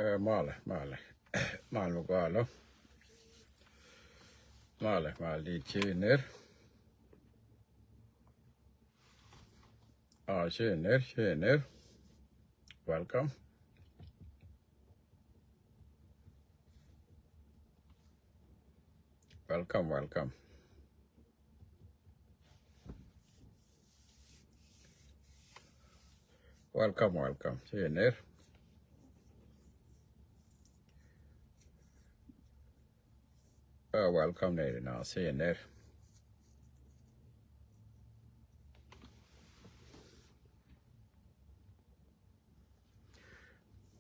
Male. Mal ugualo. Mal di Ciner. Ciner. Welcome. Welcome. Ciner. Welcome there now, Ciner.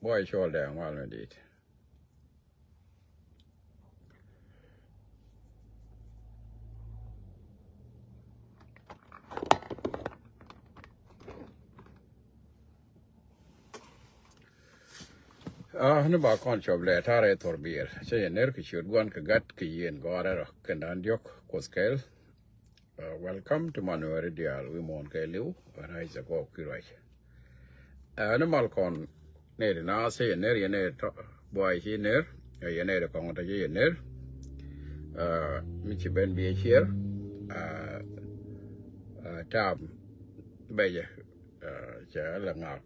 Boy, shoulder, mal indeed. Nu ba kon choble tare torbir. Ciner ki should one ka gat ki yen gore kendan diok koskel. Welcome to Buom Nuer dial we mon ke liu rise go kirai. Nu mal kon nere na Ciner yene boy Ciner yene kon ta Ciner. Michi ben be here. Tam bây giờ là ngọc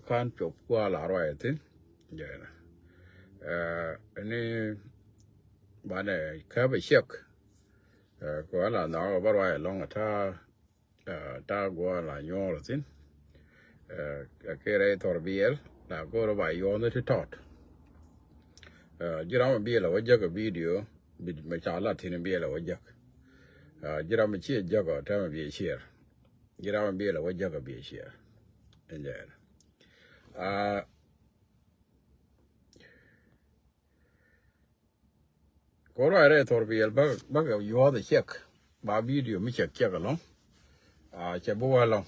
con chụp qua là rồi thế giờ này bạn này khá bị sốc qua là nó bắt đầu long ta qua là nhau rồi thế cái này thôi biel là qua rồi bài nhau nó thì tốt giờ mà biel là vẽ cái video mà trả lại thì biel là vẽ giờ mà chia giờ cái ta mà biel share giờ mà biel là vẽ cái biel share enjoy có rồi thôi biel bác yêu the check ba video mới check cái lòng check bùa lòng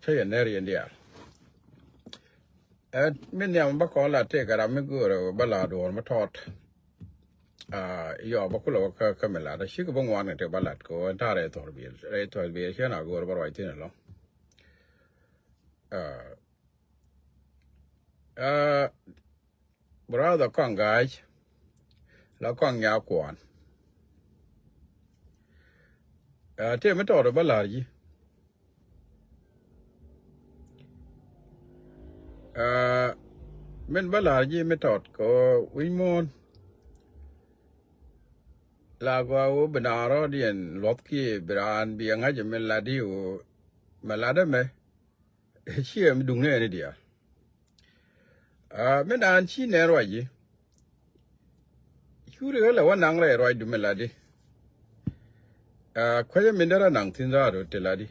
thấy anh này anh đi mình nhắm bác có là thế cái đó mình cứ rồi bắt là đồ mà thọt bác có lo cái mình là đó chỉ có bông hoa này thì bắt là có ta rồi thôi biel cái nào gọi bắt rồi thế này lòng brother con gái là con nhà quan thế mới tỏ được bao là gì mình bao là gì mới tỏ có uy môn là có bên nào điền lót kia bên bị ngay cho mình là đi mà là đó mày chỉ em đúng này đi mình ăn chi nè rồi gì chú rồi làวันnăng lại rồi đúng là đi khoai mình đã năng tin ra rồi thế là đi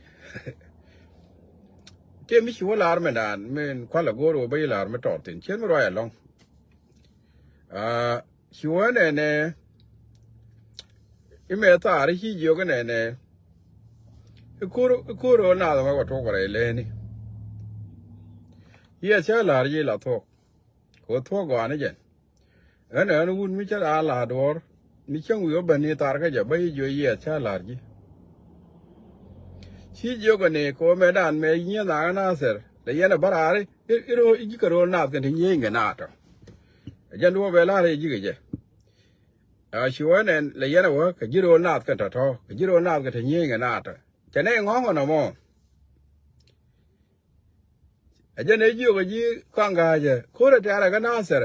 thế mình chua là mình ăn mình khoai là goro bây là mình trộn tin chết rồi long chua nè em ta ở đây chỉ cái nè curo nào mà có thuốc rồi lên đi giờ chơi là gì là thuốc có thuốc gọi này chứ anh muốn mình chơi là đồ mình chẳng có bên này tar cái gì bây giờ giờ chơi là gì chỉ cái này có mấy đàn mấy nhía na ser để giờ nó bắt ra đấy cái rồi nào cái nhía cái nào đó giờ nó về là gì cái gì chùa này là giờ nó cái rồi nào cái đó cái rồi nào cái nhía cái nào đó cho nên ngon nó mà giờ này cái gì con gái chứ có được trả cái nào ser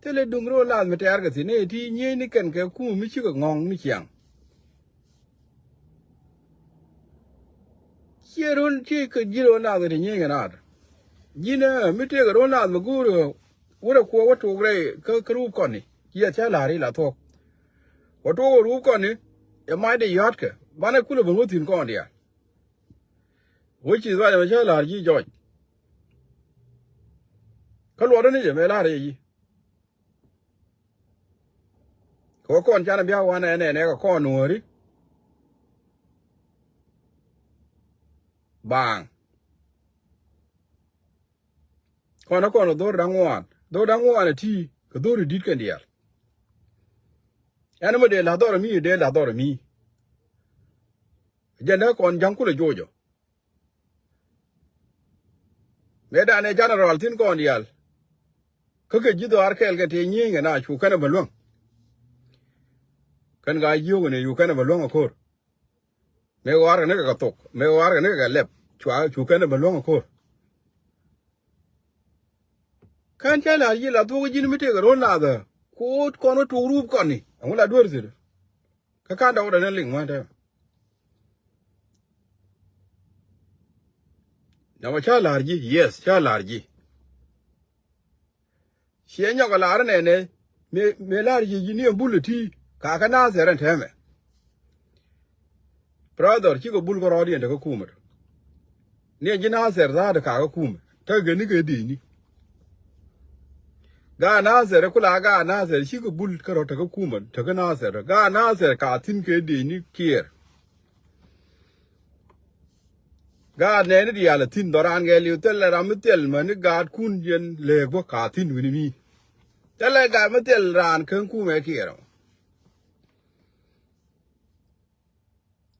thế là đúng rồi là mình trả cái gì này thì nhía này cần cái cú mình chỉ có ngon mình chẳng chỉ cái rồi nào cái nhía cái nào gì nữa mình thấy cái rồi nào mà cú rồi ủa qua what to cái rùa con này giờ trả lại là thôi what to rùa con này em mai để yết cái bạn ấy cú là bằng tiền con đi với chỉ là mình trả lại gì rồi cái loại đó này mới là gì có con cha nó béo quá này có con nuôi đi bang con nó đôi đang ngoan là thi cái đôi đi cái gì anh mới để là đôi mi giờ nó còn chẳng có là vô me da ne general tin kon yal ka ke jido arkel ke te nyi na chu kana balwang kan ga yu ne yu kana balwang ko me war ne ka tok me war ne ka lep chu kana balwang ko kan cha la yi la to jin mi te ga ron la da ko kono to ru kon ni an la dur zir ka ka da wada ne ling ma da na ma cha larji yes cha larji she nya ga lar ne ne me larji ji ni bulati ka ka na zeren teme brother ki go bul go rodi da ka kuma ne ji na zer da ka ka kuma ta ga ni ga di ni ga na zer kula ga na zer shi go bul ka ro ta ka kuma ta ga na zer ga na zer ka tin ke di ni kier ga ne ni ya la tin doran ge liu tel ra mi tel ma ni ga kun yen le go ka tin wi ni mi tel ga mi tel ran kan ku me kier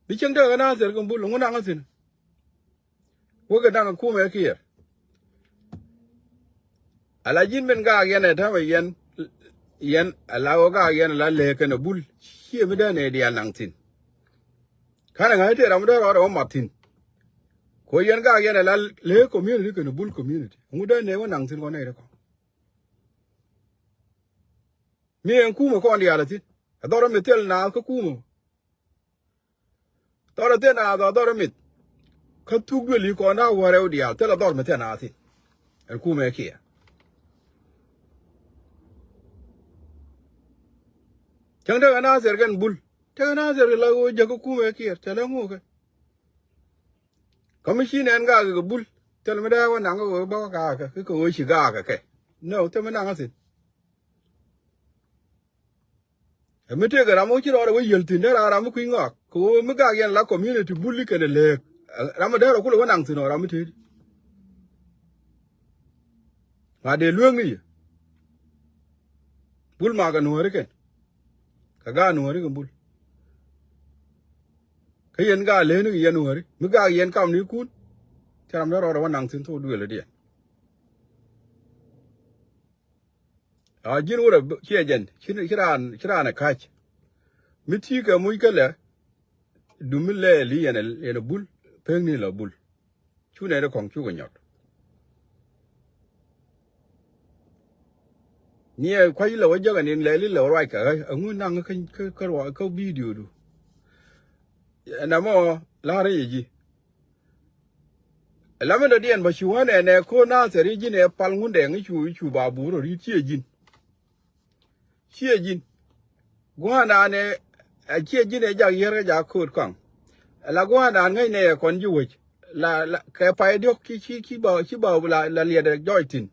bi cheng de ga na zer go bul ngo na ga sin wo ga na ku me kier ala jin ben ga yen ta ba yen ala wo ga yen la le ka na bul shi mi da ne dia nang tin kana ga te ra mi da ro ma tin ko yen ga yen la le community ka na bul community mu da ne wa nang tin ko ne ko mi en ku mo ko dia la tin adoro mi tel na ka ku mo doro te na doro mi ka tu gwe li ko na wa re dia tel doro mi te na tin en ku me ki chẳng được na ser gan bul te na ser la go jago ku me ki te la ngo ka commission en ga ga bul tel me da wa na go ba ka ka ko shi ga ka ke no te me na ga sin me te ga mo chi ro wa yel tin da ra mo ku ngak ko me ga yan la community bul ke le ra mo da ro ku lo wa nang tin ra mo te ma de luang ni bul ma ga no re ke kaga nuori ko bul kayen ga le ni yen nuori mi ga yen kam ni kun taram da ro nang tin to du le dia a jin wora che jen kiran kach mi ti ka mu ka le du mi le li yen bul peng ni la bul chu ne de kong chu ko nyot ni kwai lo wa jaga ni le li lo rai ka ngu nang ka ro ka video du na mo la re ji la me do dien ba chu ne ko na se ri ji ne pal ngun de ngi chu ba bu ro ri tie jin gwa na ne a tie jin ne ja yer ja ko kwang la gwa na ngai ne kon ju wi la ka pa dio ki ba la le de joy tin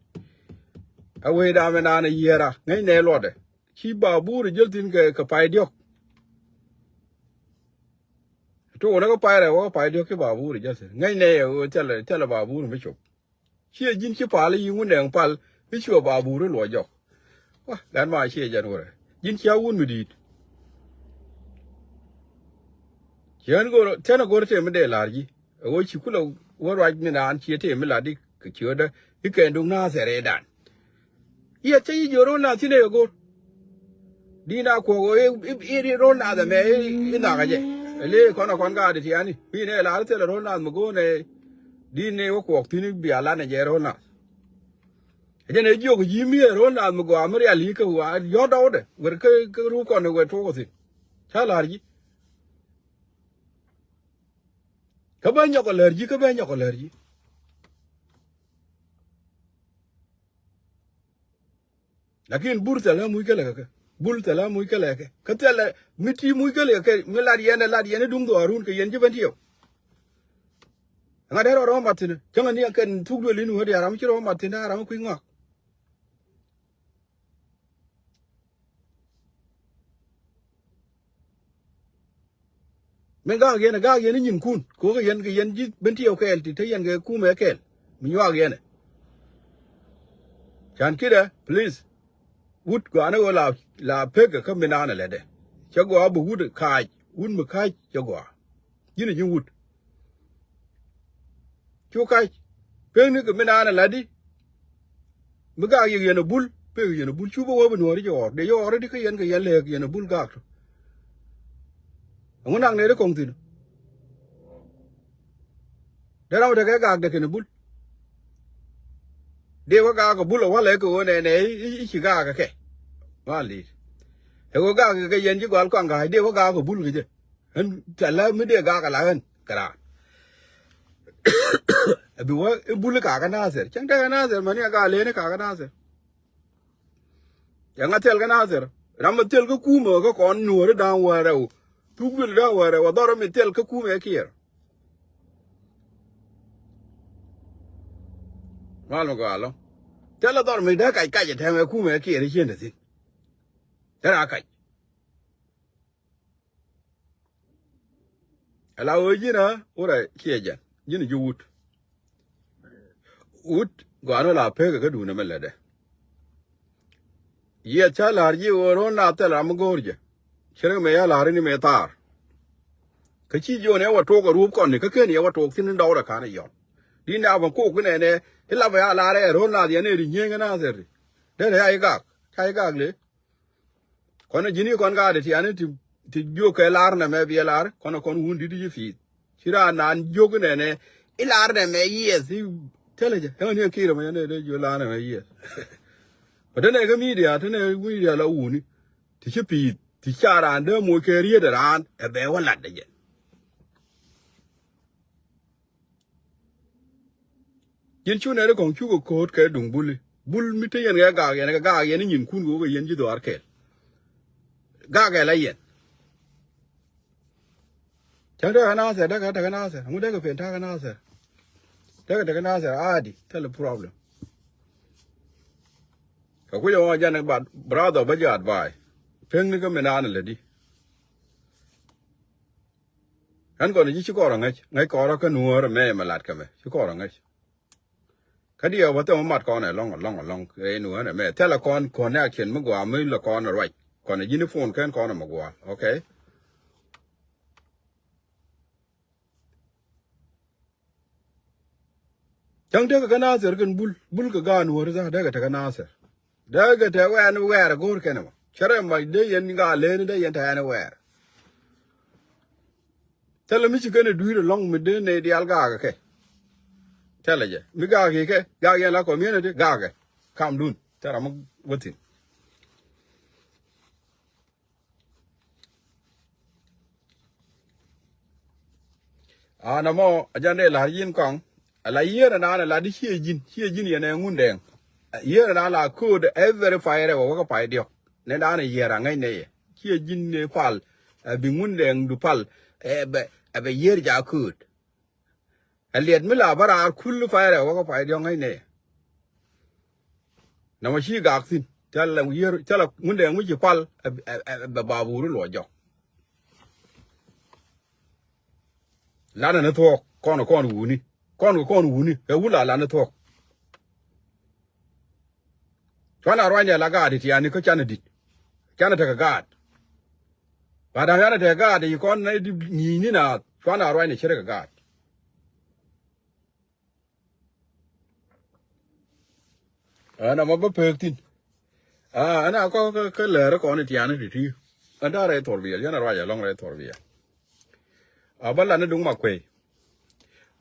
a we da me na ne yera ngai ne lo de ki ba bu ri jel tin ka pa dio to na ko pa re wo pa dio ki ba bu ri jel ngai ne o tel ba bu ri me chop ki jin ki pa li ngun de pal ki chu ba bu ri lo jo wa gan ma chi jan wo jin ki a wun mi di yan go tena go te me de larji wo chi kula wo ra ni na an chi te me la di ke chi da ki ke ndung na se re dan ye che yi ro na ti ne go di na ko go e ro na da me e na ga je le ko na kon ga de ti ani bi ne la te ro na mo go ne di ne wo ko ti ni bi ala ne je ro na je ne jo go yi mi ro na mo go amri ali ko wa yo do de wer ke ru ko ne we to ko ti cha larji ka ba nya ko larji ka ba nya ko larji lakin burta la muy kala ka bulta la muy kala ka tala miti muy kala ka mi la yene dum do arun ka yen jiban tiyo nga de ro matin janga ni kan tugdo linu hodi aram ci ro matin aram ku ngok men ga yen nyin kun ko ga yen ji ben tiyo ka el ti te yen ga ku me kel mi wa yen kan kida please wut go ana wala la pega ka mina na lede chago abu wut kai un mu kai chago yini jin wut chu kai Peng ni ke menana ladi. Mga yen a bull. Peng yen a bull chuba wa Nuer yo. De yo already ke yen leg yen a bull gak. Ngunang ne de kong tin. De raw de ke gak de ken bull. De wa gak bull wa le ko ne I chi gak ke. Wa li. E go gak ke yen ji gwal kwang ga de wa gak bull ke je. En chala mi de gak la en. Kara. Abi wa bull ka nazer. Chang de nazer mani ga le ne ka nazer. Yang atel ka nazer. Ram tel ka kuma ka kon Nuer da wa raw. Tugul da wa raw doro mi tel ka kuma kier. Malo ga lo. Tel doro mi da kai kai te me kuma kier chen de tin. Era kai. Ala o jina ora kieja. Jini ju wut. Wut go ano la pe ka du na melade. Ye cha larji oro na tel am gorje. Chere me ya lari ni me tar. Ka chi jo ne wa to ko rup kon ni ka ken ye wa to tin ndaw ra ka na yon. Di na ba ko ku ne ne ila ba ya la re ro la di ne ri nyen na ser. De de ai gak. Kai gak le. Kono jini kon ga de ti ane ti jo ke lar na me bi lar kono kon wundi di fi. Chira nan jo ku ne ne ilar ne me yes teleje. He ne kiro me ne de jo la ne me yes. But then I media, then I media la uni. Ti pi ti chara ande mo ke rie de ran e be wala de je. Yen chu ne ko chu ko ke dung buli. Bul mi te yen ga yen yin kun go yen ji do arkel. Ga la yen. Cha de na se de na se. Mu de ko fen ta na se. De na se adi, tell a problem. Ka ku yo ja ne ba brother ba ja advise. Peng ni ko me na le di. An ko ni chi ko ra ngai ko ra ka Nuer me malat ka me. Chi ko ra ngai. Ka dia wa to mat ko ne long e Nuer me. Tell a connection mo gwa me la ko na right. Ko ne uniform kan ko na mo gwa. Okay. Chang de ka na ser kan bul ka ga Nuer za de ka na ser. De ga te wa no wa go ke na. Chere ma de yen ga le ne de yen ta na wa. Tell me you gonna do it along with the alga ke. Tell you. Me ga ke ga la community ga. Come doon. Tell am what it. Na mo ajande la yin kong. La year na la di hie jin ye na ngundeng. Year na la code every fire wa ka pai dio. Ne da na year ngai ne. Hie jin ne fal bi ngundeng du pal be year ja code. Aliet mi la bara kul fire wa ka pai dio ngai ne. Na ma shi ga tin. Tell year tell ngundeng mi pal be baburu lo jo. Lana na to kon wuni. Kon wuni. E wula la na to. Chwana rwanya la gadi ti ani ko chana dit. Chana ta gad. Bada yana ta gad yi kon na ni na chwana rwanya chere gad. Ana mabba pektin. Ana ko le ko ni ti ani ti. Anda re torbiya yana rwanya long re torbiya. Abala na dung makwe.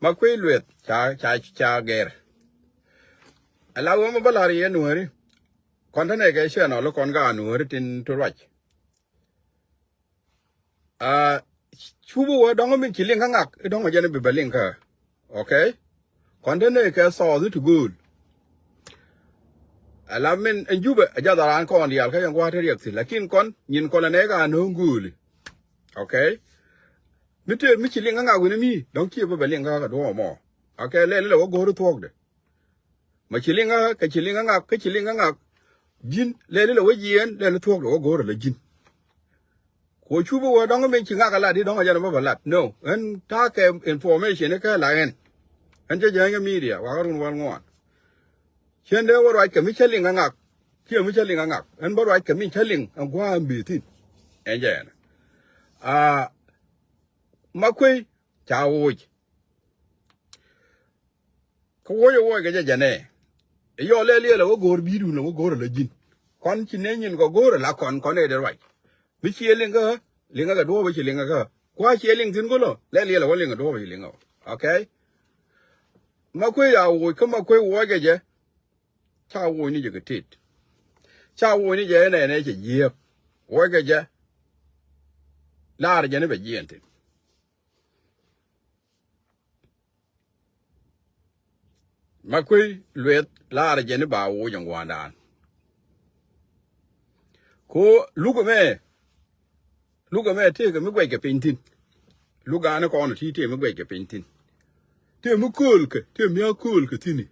Makwe luet cha ger. Ala wo mabala ri Nuer. Kon ta ne ke she no lo kon ga Nuer tin to rach. Chubu wa dong mi chiling ngak dong jene be beling ka. Okay? Kon ta ne ke so to good. Ala min enjube aja daran kon dial ka yang wa te riek sin lakin kon nyin kon ne ga no nguli. Okay? Mi chiling ngak wi mi dong ki be beling ka do mo. Okay, le wo go ru tok de. Ma chiling ngak jin le wo yen le tok do go ru le jin. Ko chubu wa dong men chinga kala di dong aja no balat no en ta ke information ke la en je je media wa garun wal ngon chen de wo right ke mi cheling ngak ki mi cheling ngak en bo right ke mi cheling an gwa mbi tin en je makwe cha wo ko wo ga jane yo le la wo gor bidu na wo gor la jin kon ci nenyin ko gor la kon e de right bi ci linga ga do bi ci linga ga kwa ci ling tin ko lo le la wo linga do bi linga okay ma ko ya wo ko ma ko wo ga je cha wo ni je ga tit cha wo ni je ne ci ye wo ga je la je ne be yin tin ma ko luet la je ne ba wo yang wa dan ko lu ko me te ga mi gwe ke pintin lu ga na ko no ti te mi gwe ke pintin te mi kul ke te mi akul ke tini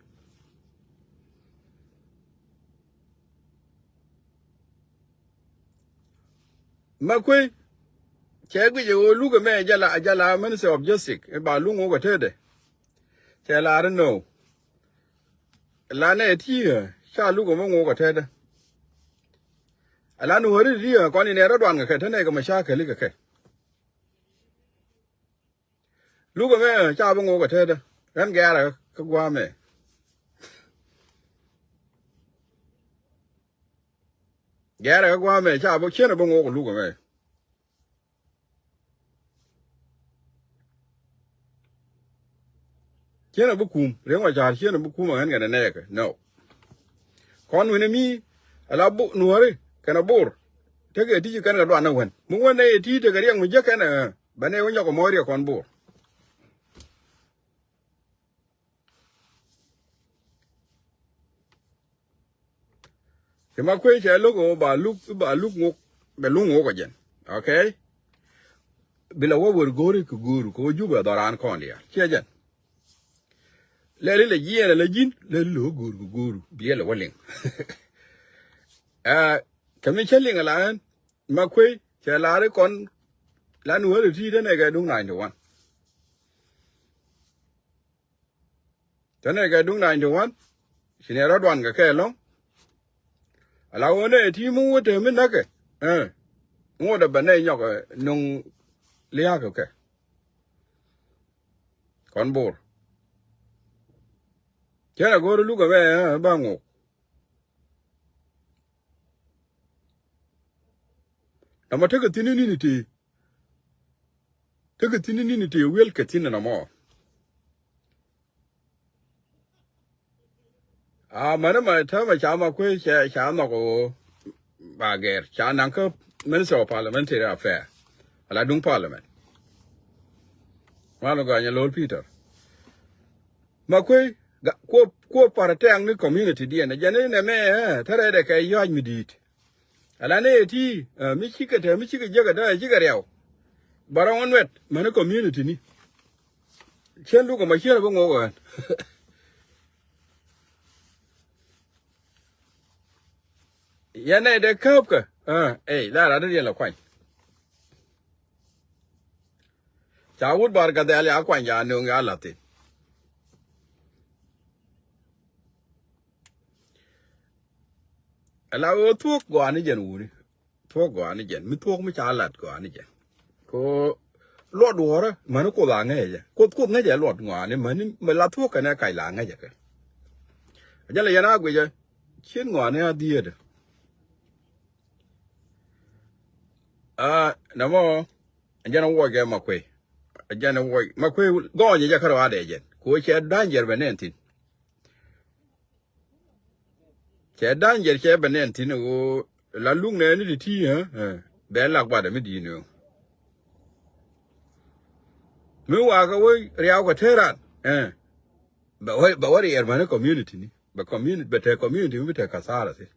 ma ko che gwe je lu ko me jala minister of justice e ba lu ngo ko te de che la no la ne ti sha lu ko mo ngo ko te de ala no hori ri ko ni ne ro dwan ga te ne ga ma sha ke li ga ke lu ko me cha bo ngo ko te de ran ga ra ka gwa me ga ra gwa me cha bo chen bo ngo ko lu ko me chen bo kum re wa cha chen bo kum an ga ne ka no kon we ne mi ala bu nuore kana bor te ge ti kan ga dwan na wen mu wen ne ti te ga riang mu je kana ba ne wo ko mo ri kon bor ma kwe che lo go ba lu ngo be lu ngo ko jen okay bila wo wor gori ku guru ko juba daran kon dia che jen le yene le jin le lo guru bi le woling kami cheling la ma kwe che la re kon la nu ri ti de ne ga dung 91 tane ga dung 91 sine ro dwan ga ke long ala wone ti mu te min na ke ngo da bane nyok nung lia ke kon bor chera go lu ga be ba ngo na ma te ke tini ni ti wel ke tin na mo mana ma ta ma cha ma kwe cha no ko ba ger cha nan ko minister of parliamentary affair ala dung parliament walo ga nya lol peter ma kwe ko paratang ni community dia na jane ne me tare da kai yo mi dit ala ne ti mi chika jaga da jiga rew bara on wet mana community ni chen lu ko ma chira bo ngo yana da kapka la ra de la kwan cha wut bar ga da ya kwan ya no ga la ti ala o thuốc go ani jen wuri thuốc go ani jen mi thuốc mi cha lat go ani jen ko lo do ra man ko la nge je ko nge je lo ngo ani man me la thuốc ka na kai la nge je ka ja le yana gwe je chin ngo ani a die de namo ajana wo ga makwe ajana wo makwe go nya jakaro ade jen ko che danger benentin che benentin o la lung ne ni ti be la gba de mi di no mi wa ga wo riaw ko teran ba wari hermano community ni ba community bete community mi bete kasara se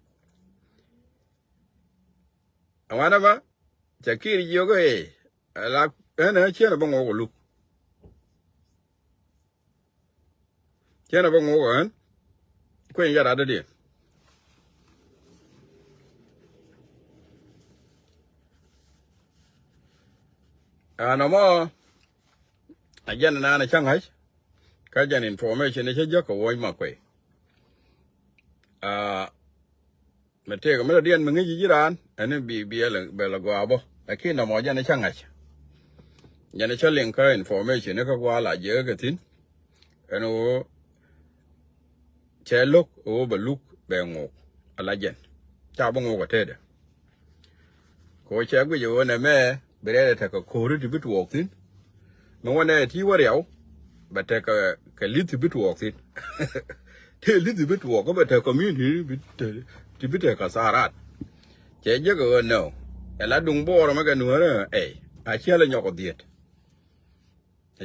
awana ba chakiri yogo la chena bongo lu chena bongo an kwen yara da de no mo ajana na changhai ka jan information ne che ko wo ma kwe mete ko mera dien mengi jiran ene bi la go abo lakini na moja ne changhai jana chaling ka information ne ka kwa la je ga tin eno che look o ba look be ngok ala jen cha ba ngok te de ko che gu yo ne me bere ta ko ru ti bit wok tin no wane ti wa riau ba ta ka li ti bit wok tin te li ti bit wok ko ba ta community bit ti bit ka sarat che je go no la dung bo ma ga nuer a che la nyoko diet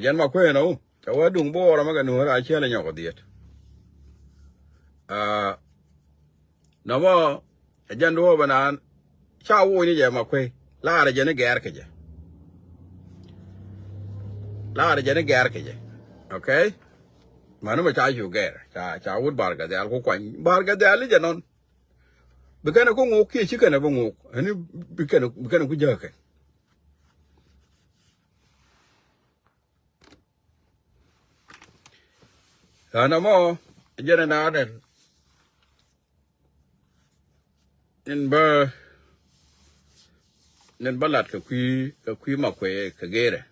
jan ma kwe no ka wa dung bo ma ga nuer a che la nyoko diet no mo jan do banan cha wo ni je ma kwe la ra je ne ger ke je la ra je ne ger ke je okay manu ma cha ju ger cha wut bar ga dal ko kwan bar ga dal je non be kana ko ngok ki chi kana bo ngok ani be kana ku ja ke no mo je na den nen balat ka kwi ma kwe ka gere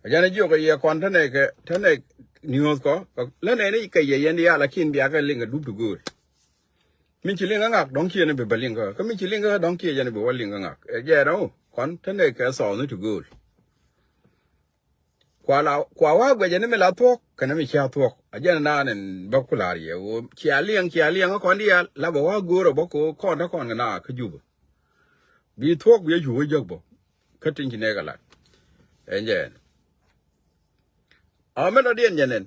ajana jo ka ye kon tane news ko la ne ni ka ye yen ya la kin bia ka linga du go min chi linga ngak dong chi ne be balinga ka min chi linga dong chi ya ne be walinga ngak e je no kon tane ka so ne to go kwa wa gwe je ne me la to ka ne mi cha to ajana na nen ba kulari ye o chi aliang ko ndi ya la ba wa go ro ba ko kon ta kon na ka ju bi thuốc bi ju với jog bo katin ki ne gala enjen amena dien jenen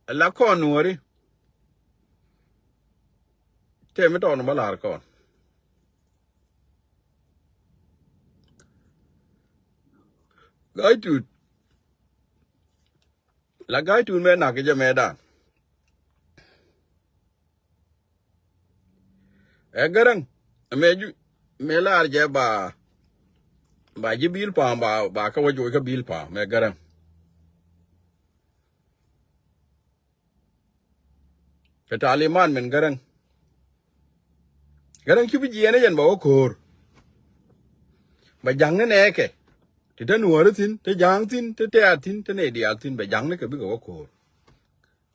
la kon wori te me ton malar kon gai tu la gai tu me na ke je me da e garang me lar je ba ji bil pa ba ka wajo ka bil pa me garang ke taliman men garang ki bi je ne yen ba ko ba jang ne ke ti ta nuor tin te jang tin te atin te ne dia tin ba jang ne ke bi ko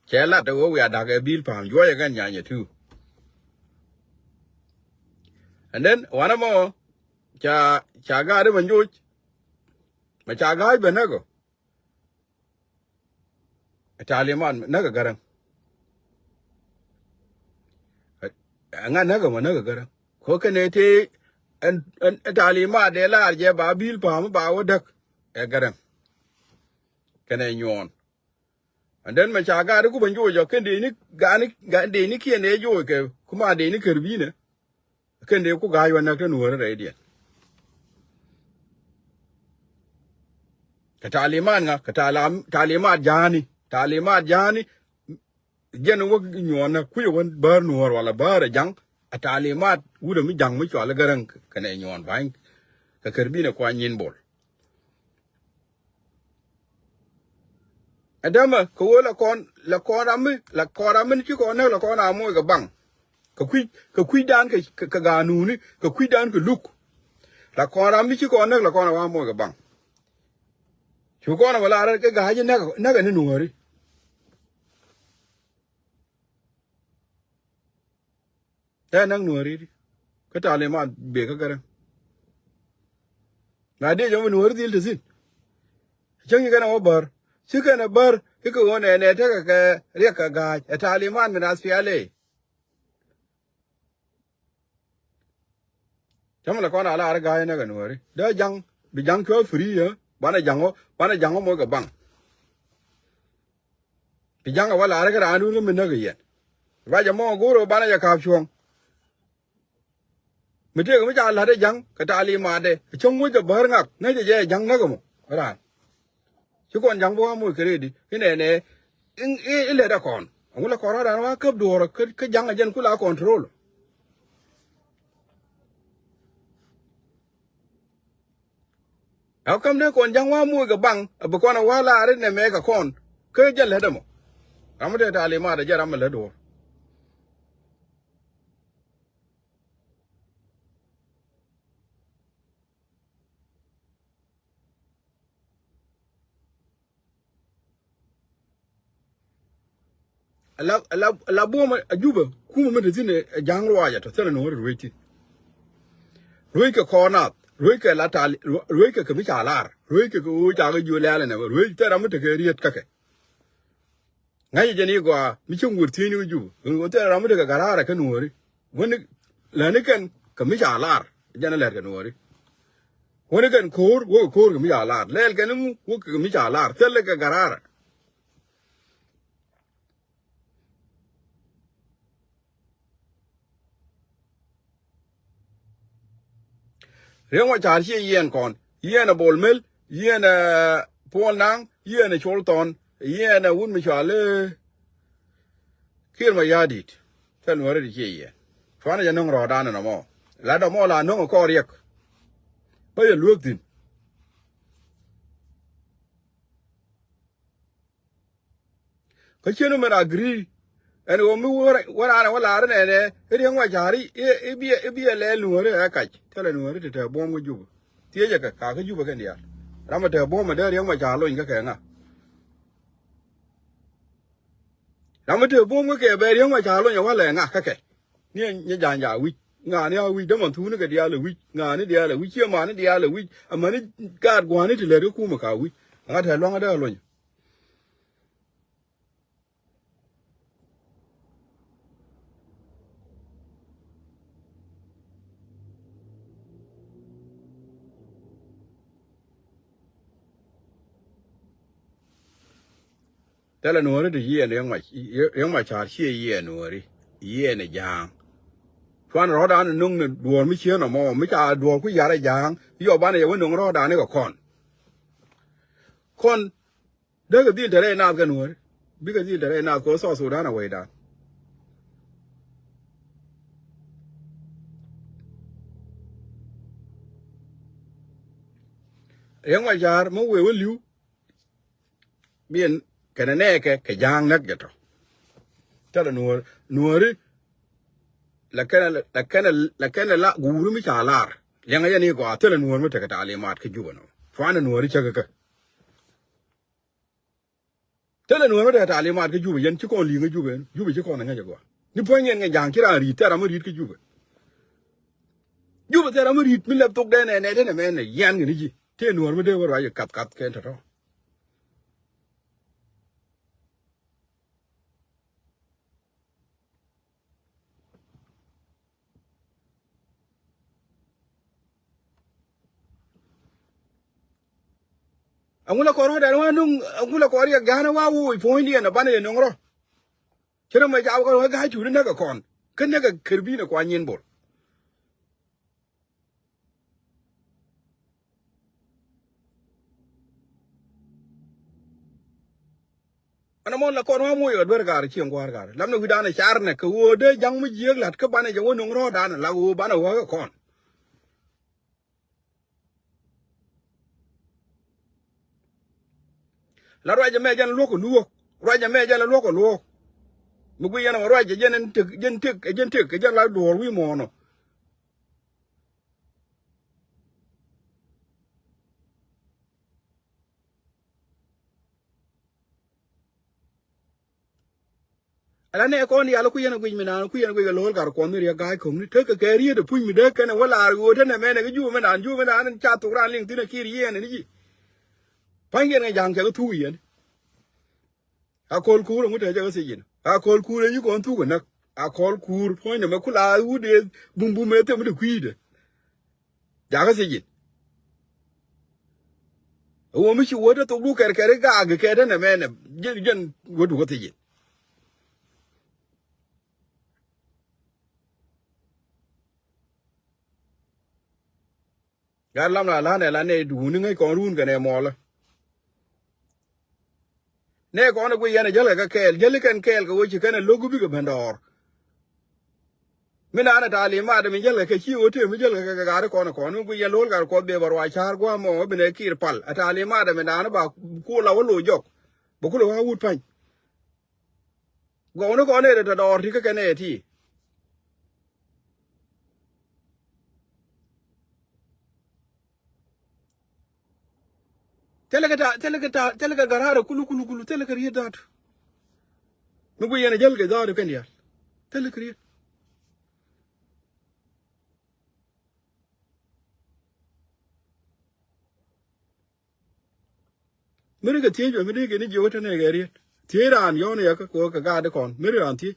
che la te wo ya da ke bil pa yo ya gan nya tu and then one more cha ga de man jo ma cha ga be na go taliman na ga garang nga na ga ma na ga garang ko ke ne te en talima de la je ba bil pa ma ba wo dak e garang ke ne nyon and then ma cha ga de ku ban jo jo ke de ni ga de ni ke ne jo ke kuma de ni karbi ne ke ne ku ga yo na ta nuwar re dia ka taliman nga ka talimat jani jen wo nyon na ku yo bar nuwar wala bar jang a talimat wuda mi jang mi chwala garang ka ne nyon bain ka karbi ne kwa nyin bol adama ko la kon am ki ko na la kon amoy ga bang ka kui dan ka ga nu ni ka kui dan ka luk la kon am ki ko na la kon wa moy ga bang chu ko na wala ra ka ga je na ga ni nuwari ta nang nuwari ka talimat be ka garang na de jo nuwari dil tsin changi kana obar sikana bar iko wona ne ta ka riya ka ga taliman min asfiale tamala kona ala ar ga na ga nuwari da jang bi jang ko free ya bana jango mo ga bang bi jang wala ar ga anu min na ga yen ba jamo goro bana ya ka chuong mi te ga mi ja la de jang ka talima de chong mo ga bar ngak na je jang na ga mo ra chứ còn chẳng bao mùi cái đi cái này ile đã còn ông là còn ra nó cấp đồ rồi cái chẳng là dân cũng là control áo cầm đấy còn chẳng bao mùi cái bằng bữa con nào là đấy này mấy cái con cái dân là đâu mà làm cái ta mà để ra làm là đồ la Buom Juba kuma me tine jang roya to tele no ruiti ruike corner ruike latali ruike ke michalar ruike ku ja ga julale ne ruike tera mute ke riet kake ngai jeni go mi chungur tini ju ngo tera mute ke garara ke nuori woni lani ken ke michalar jana ler ke nuori woni ken kor wo kor ke michalar lel ken wo ke michalar tele ke garara Remo char chi yen kon yen a bolmel yen a polnang yen a cholton yen a un michale kir ma yadit tan wore di chi yen fana ja nong ro dan na mo la do mo la nong ko riek ba ye luok tin ka chenu men agree en wo mi wora ara ne remo chari e bi le luore a ka tele luore te bom go jubu tie ja ka jubu ken dia rama te bom de remo chalo inga ka nga Rama te bom ke be riang ma cha lo nya wa le nga ka ke ni nya jan ja wi nga ni wi de mon thu ne ke dia le wi nga ni dia le wi che ma ni dia le wi a ma ni ka gwa ni te le ku ma ka wi nga te lo nga de lo nya te le no ri de ye riang ma cha chi ye no ri ye ne jang Kwan ro da nung ne duo mi che no mo mi cha duo ku ya re jang yo ba ne yo nung ro da ne ko kon de ga din te re na ga no ri bi ga din te re na ko so da na we da riang ma cha mo we liu bien kana ne ke jang nak ga to tala nuori la kana la guru mi chalar yanga yani go tala nuor mi taka tali mat ke jubano fana nuori chaga ka tala nuor mi taka tali mat ke juba yan chiko li nga juba chiko na nga jago ni poingen nga jang kira ri tara mo rit ke juba tara mo rit mi laptok de ne men yan ni ji te nuor mi de war ya kat ken to angula koro da wa nung angula koro ya gana wa wo poindi na bane nongro kira ma jaw ko ga chu na ga kon kan na ga kirbi na kwa nyin bol ana mon la kon wa mu yo ber gar chi ngwar gar lam no widana char ne ko wo de jang mu jieg lat ka bane jawo nongro dan la wo bana wa ga kon la roja me jan loko luo roja me jan loko luo mu gu yana roja jen tek jan la do wi mo no ala ne ko ni ala ku yana gu mi na ku yana gu lo gar ko mi ya ga ko ni te ka ke ri de pu mi de kana wala go de ne me ne ju me na an cha tu ran ling tin ki ri ye ne ni pangen ga jang ke tu yen a kol ku ro mu te ja se yin a kol ku re yu ko tu ko na a kol ku po ne me ku la u de bum me te mu de ku de ja ga se yin wo mi chi wo de to bu ker ga ke de ne me ne jen wo du ko te yin gar lam la ne du ni ngai ko run ga ne mo la ne ko na gu yana jale ka jale kan ko chi kana logu bi ga bandor mina ana tali ma da min jale ka chi o te mi jale ka ga ko na gu ya lol gar ko be barwa char gwa mo bi ne kir pal atali ma da min ana ba ku la wo jok bo ku la wa wut pan go no ko ne da dor ti ka ne ti tele ka garara kulu tele ka riya dat มึงกูยังจะเลิกได้หรือกันเดียวเท่าไหร่ครีไม่ได้ก็เที่ยวไม่ได้ก็นี่อยู่ที่ไหนกันเรียเที่ยวร้านย้อนเนี่ยก็กูก็กาดก่อนไม่ได้ร้านที่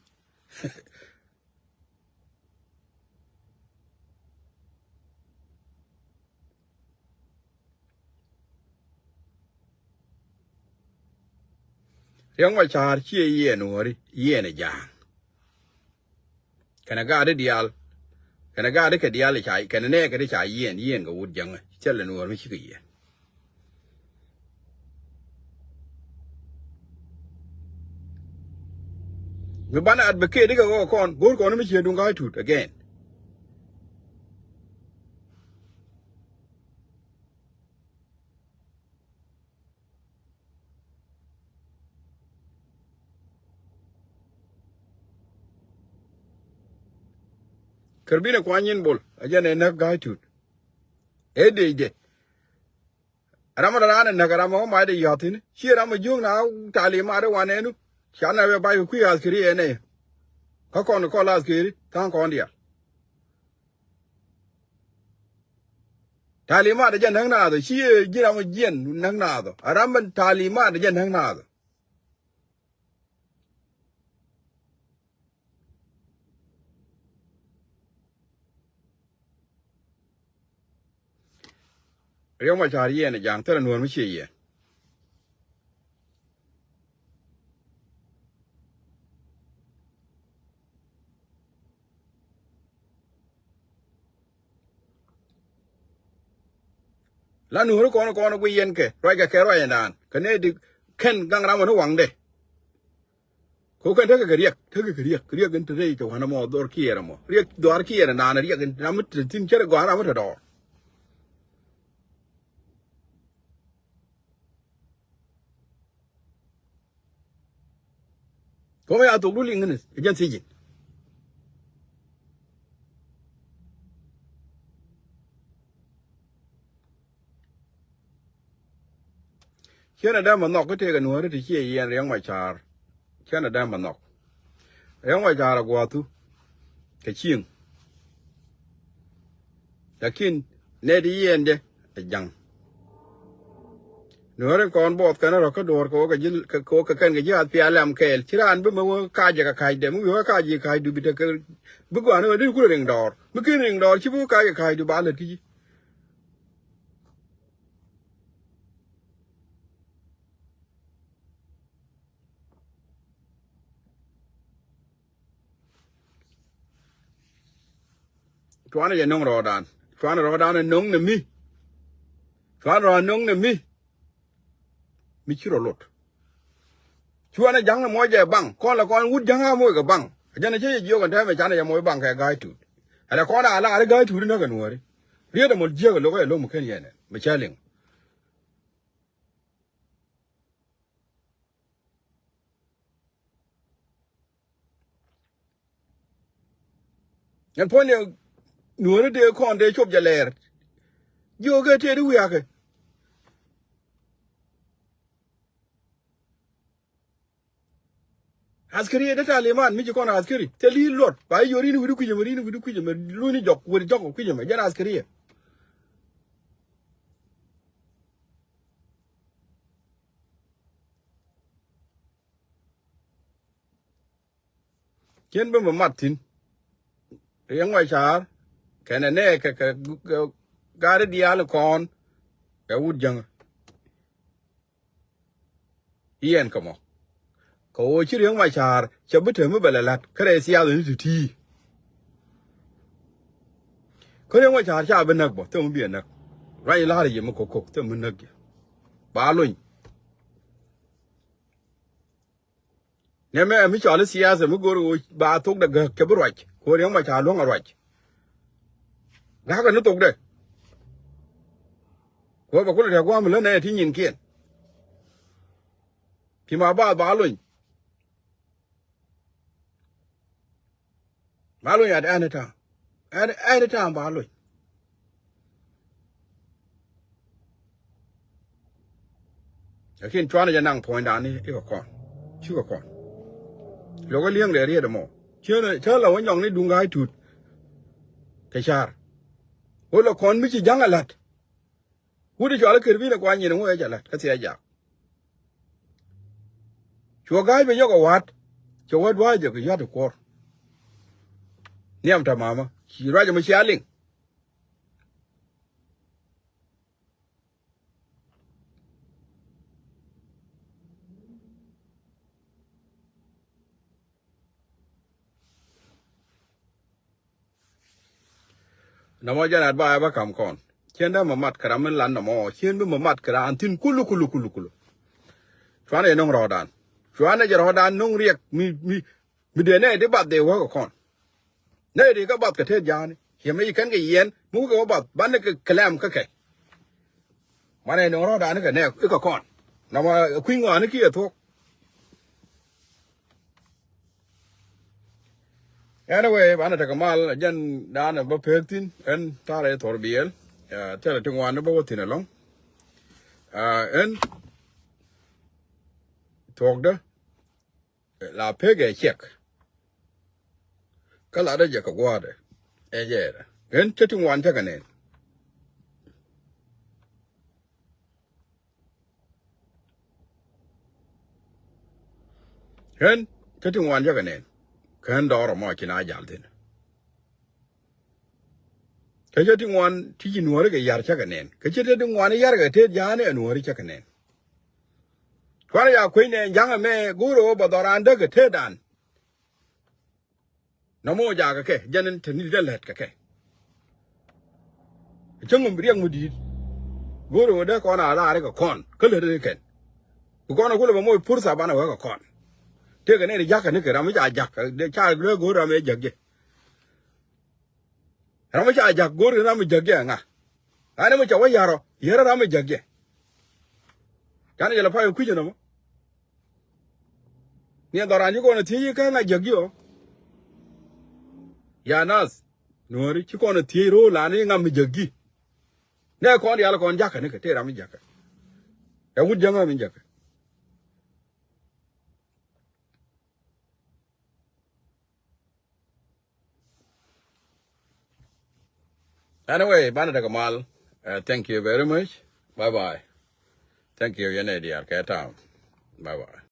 ยังว่าชาเชี่ยเยี่ยหนูริเยี่ยเนี่ยจางขณะกาได้เดียลขณะกาได้แค่เดียลเลยใช่ขณะเนี้ยก็ได้ใช้เยี่ยนก็วุดยังไงเจ้าเลยหนูไม่ใช่กี่เยี่ยเมื่อบ้านอัดเบกเกอร์ได้ก็ก่อนกูก่อนไม่เชื่อดุงก้าถูด again คาร์บินควานยินบอลอาจารย์เนี่ยนักก้าถูดเดรามาร้านนักรามาไม่ได้ยอดที่นี่เชื่อรามายุ่งนะทาลีมาเรื่องวันนี้นู้ฉันเอาไปไปคุยอาสกีรีเนี่ยเขาคนก็ลาสกีรีทั้งคนเดียวทาลีมาได้ยันทั้งนาตัวเชื่อจีรามาเย็นทั้งนาตัวรามันทาลีมาได้ยันทั้งนาตัวเรื่องมาชาลีเนี่ยอย่างเท่านั้นวนไม่เชื่อแล้วหนูรู้ก่อนกูเย็นแค่ไรก็แค่ไรนานคะแนนดิเข็นกังรามันหวังเด้เขาแค่เท่ากับเรียกกันที่เรื่องตัวหันมาดอร์คีเอร์มาเรียกดอร์คีเอร์นานเรียกกันน้ำมันทิ้งเชื่อกูหาน้ำมันถอดเขาไม่เอาตัวรู้ลิงกันนี่ยันสิจิเชื่อนะได้มันนอกก็เทกันหนูที่เชี่ยเย็นเรื่องไม่ชาร์เชื่อนะได้มันนอกเรื่องไม่ชาร์กว่าทุกเชี่ยงแต่กินเนดีเย็นเด้ยังหนูเรื่องก่อนบอกกันนะเราก็โดนเขาก็ยินเขาก็กันก็ยัดเปียลำเคลที่ร้านบุ้มว่าข้าจะกับใครเดี๋ยวมึงว่าข้าจะใครดูบิดก็บุกว่านี่ว่าดูกูเรื่องดอร์มึงกินเรื่องดอร์ชิบุกข้าจะใครดูบ้านเลยที่ชวนจะน้องรอดานชวนรอดานน้องเนี่ยมีชวนรอน้องเนี่ยมีชื่อรถชวนจะยังมวยจะบังก่อนละก่อนวุฒิยังมวยกับบังอาจารย์เชื่อเยอะกันแท้ไม่ฉันจะมวยบังแค่ไกด์ถูดอะไรก่อนอะไรไกด์ถูดนั่นกันวะเรียกแต่หมดเยอะกันลูกไอ้ลูกมันแค่นี้เนี่ยไม่ใช่เรื่องงั้นพอเนี่ยหนูเนี่ยเดี๋ยวคนเดี๋ยวชอบจะเล่ร์โยกเที่ยวดูอยากอาสครีเดต้าเลมันมิจฉาคนอาสครีเทลีลอดไปยูรินวิดุคุยมาลูนี่จอกวิดจอกคุยมายันอาสครีเขียนเป็นมัดทินเรียงไว้ชาร์แค่นั้นเองแค่การเดียร์ละครแค่วุฒิยังเอียนก็มั้งเขาชื่อเรียงไว้ชาร์จะไม่ถึงไม่เป็นไรลัดแค่ได้เสียตัวนี้สุดที่เขาเรียงไว้ชาร์ชาเป็นนักบ่เท่ามันเบียนนักไรล่าเลยยังมันโคกเท่ามันนักบาลุยเนี่ยแม่ไม่ชอบเลยเสียสมมติกูบาทุกเด็กแค่บรวยเขาเรียงไว้ชาร์ล่วงอร่อยแล้วก็นึกตกเด้เขาบอกคนเดียวว่ามันเล่นในที่ยินเกียนพี่มาบ้าบาลุยอะได้เนี่ยท่าได้ท่าบาลุยแต่ขึ้นชวนจะนั่งพอยดานนี่อีกก่อนชื่อก่อน Logo liang de ria de mo. Chela wan yong ni dungai tut. Kachar. Wala kon mi chi jang alat. Wudi jwala kirbi na kwa nyi no ya lat. Kasi aja. Chua gai be yoga wat. Chua wat wa je ko yat ko. Niam ta mama. Chi raja mi shaling. Namo janat ba ba kam kon. Chenda mamat karamen lan namo. Chen be mamat kara antin kulu. Chwana nong rodan. Chwana je rodan nong riek mi de ne de bat de wa kon. Ne de ka bat ka te jani. Yeme kan ke yen mu ka bat ban ke kalam ka ke. Mane nong rodan ka ne ka kon. Nama kwinga ne ki to. Anyway, bana ta kamal jan dana ba pertin en tare torbiel. Tele tungwan ba wotin along. En togda la pege check. Kala da je ka gwade. Ejera. En tetungwan ta kanen. En tetungwan ta kanen. Kan doro mo kina jaltin. Kaje tingwan tiji nuore ke yar chaka nen. Kaje tingwan yar ke te jane nuore chaka nen. Kwana ya kwene janga me guro badoranda ke te dan. Namo jaga ke janen tenil delet ke. Chungum riang mudi. Guro de kona ala are ke kon. Kele de ken. Kona kule mo pursa bana wa ke kon. Te ke ne jaka ne ke ramu jaka de cha guro me jagge. Ramu jak guro ramu jagge nga. Ana mo chawa yaro yara ramu jagge. Kana jela pa ku jeno mo. Ni doranji ko na ti ka na jagge o. Ya nas nuori ci kono tiro la ni ngam jaggi. Ne ko yalla kon jaka ne ke te ramu jaka. Ya wud janga min jaka. Anyway, bana daga mal. Thank you very much. Bye bye. Thank you, Yanedi Arketa. Bye bye.